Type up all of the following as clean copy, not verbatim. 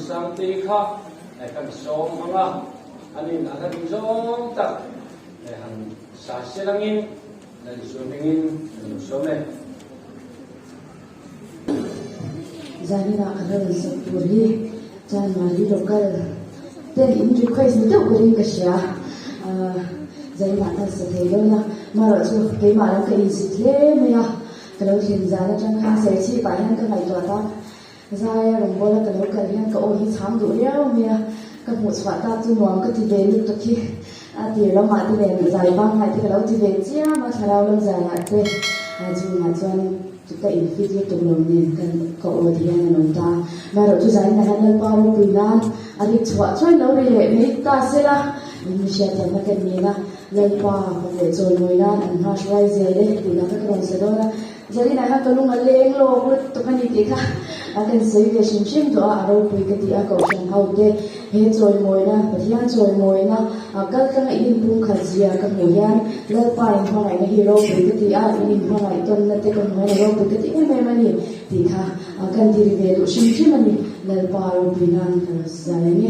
sang ti kha này kan som hanga anin akan zong tak này han sa selangin này sumingin some Zanina aral sapuri chan mali local ten in request ni to uri kasya Zanina ta sa thelo maro chu ke mara ka isitle meya kalau thin zana chan kha sai chi pa han ka ngai to ta zaya rong bola ka lokal hian ka o hi cham du leo meya ka mu chwa ta chu nuam ka ti ve lu to ki a ti lo ma ti ve zai bang hai ti ka lo ti ve chia ma tharau lo zai ha te chu ma chuan chúng ta in video tụng lòng niệm cần cậu ở thì anh nói ta mà rồi chú giải này anh bao nhiêu bình an anh đi chua chua nấu đi lệ mấy ta sẽ là mình sẽ làm cái gì na lấy qua hoặc để rồi ngồi na anh hoa xoay dễ đấy thì nó cái còn sẽ đó là giờ đi này cái lúc mà lên lô cũng tụi anh đi cả anh cần xây cái sinh sinh đó ở đâu quý cái gì anh cậu chẳng hậu thế hết rồi ngồi na và thì anh rồi ngồi na các ngày in bung khát gì các người anh lấy qua anh hoa này cái hero quý cái gì anh in hoa này tuần này cái con hoa này quý cái gì em mà nè thì ha cần đi về độ sinh sinh mà nè lấy qua rồi bình an rồi giải nhé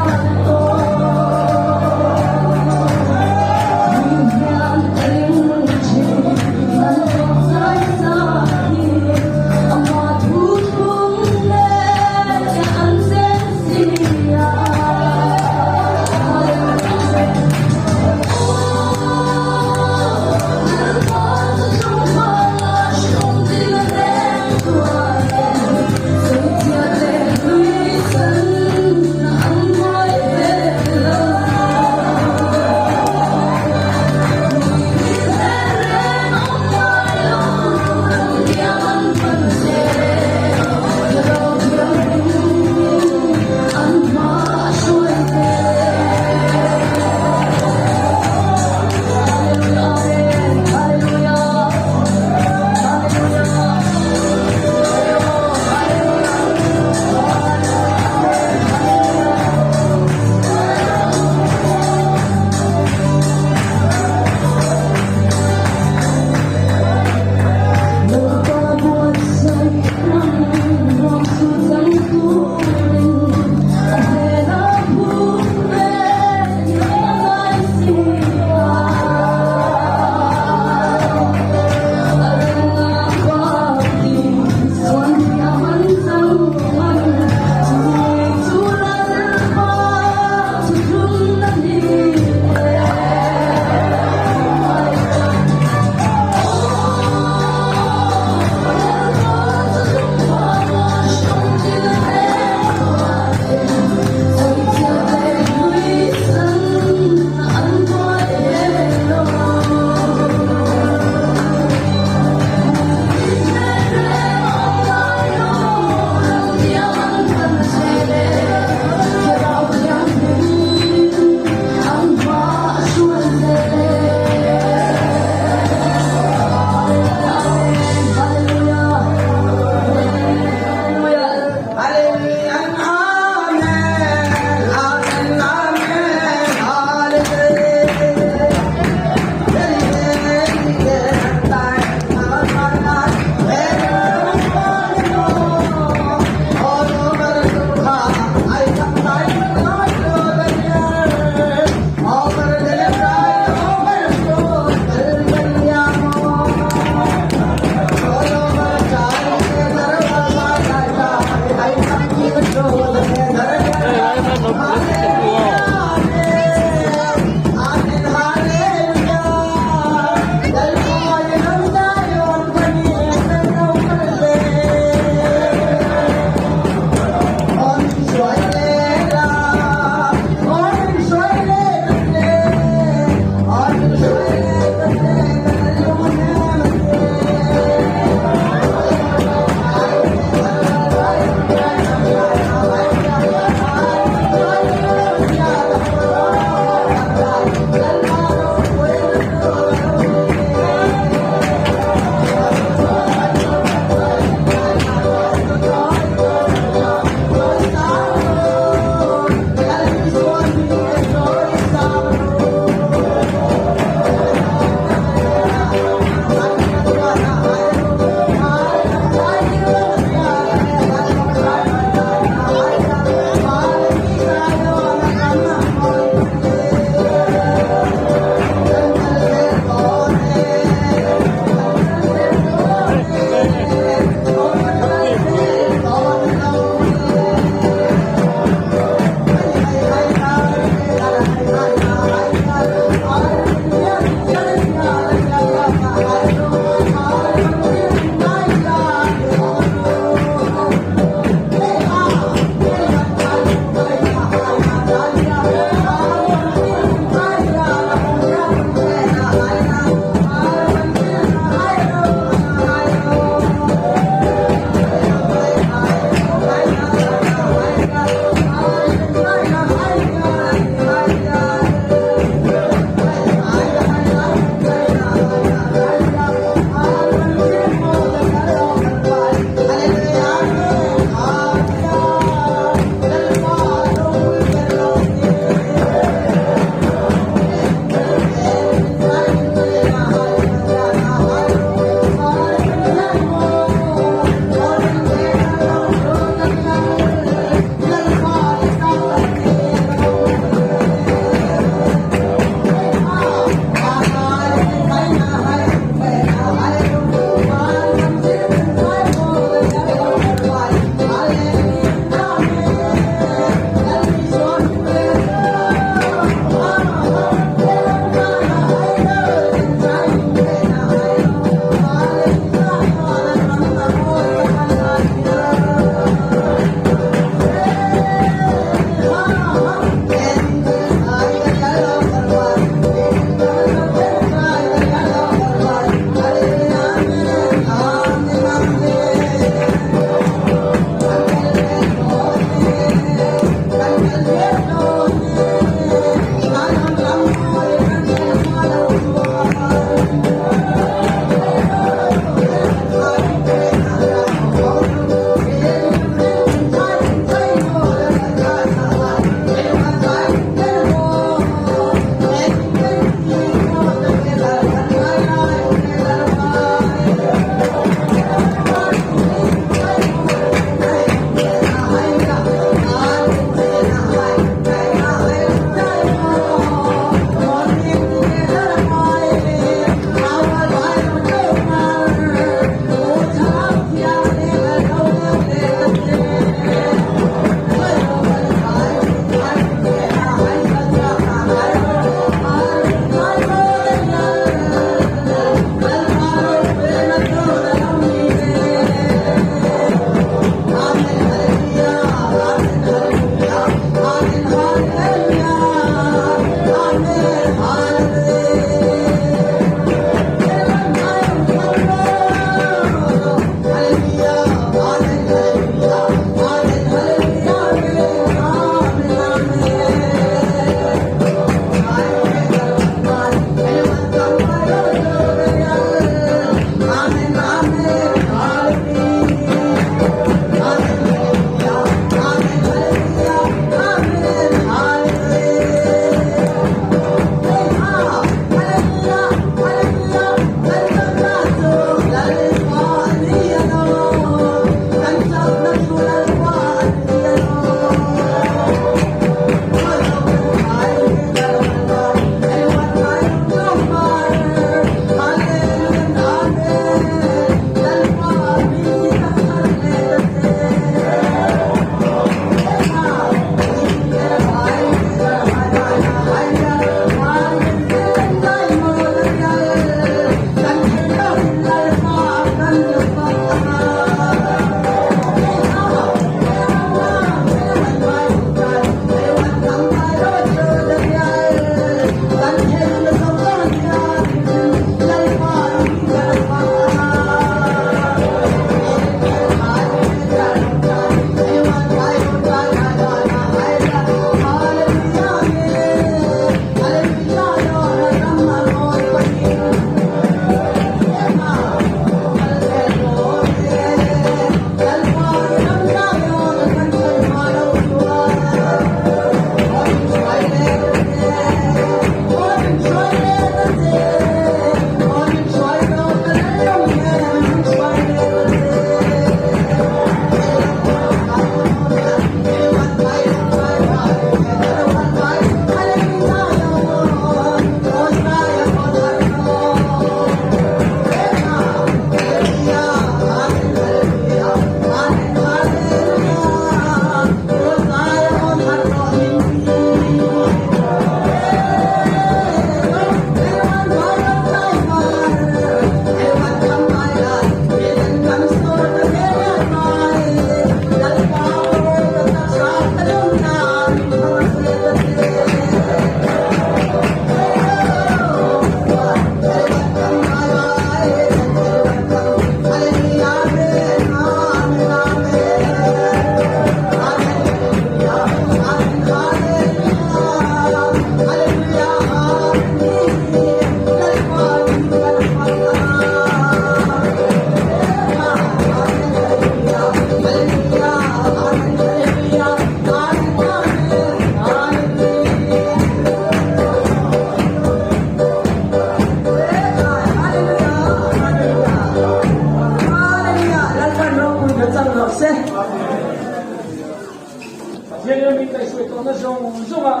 thiên nhiên mình cái suy tông nó dùng à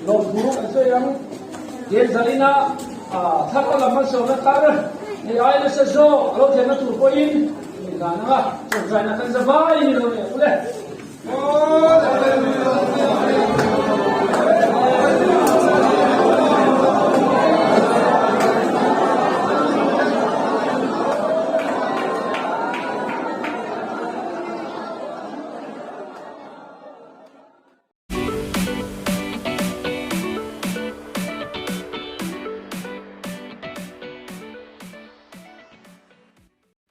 lột phú cái suy yang điền giải na thắt cái làm sầu nó ta rồi thì ai nó sẽ zo lâu thiên nó tụt qua in mình là nó trồng giải na cần zavai như thế này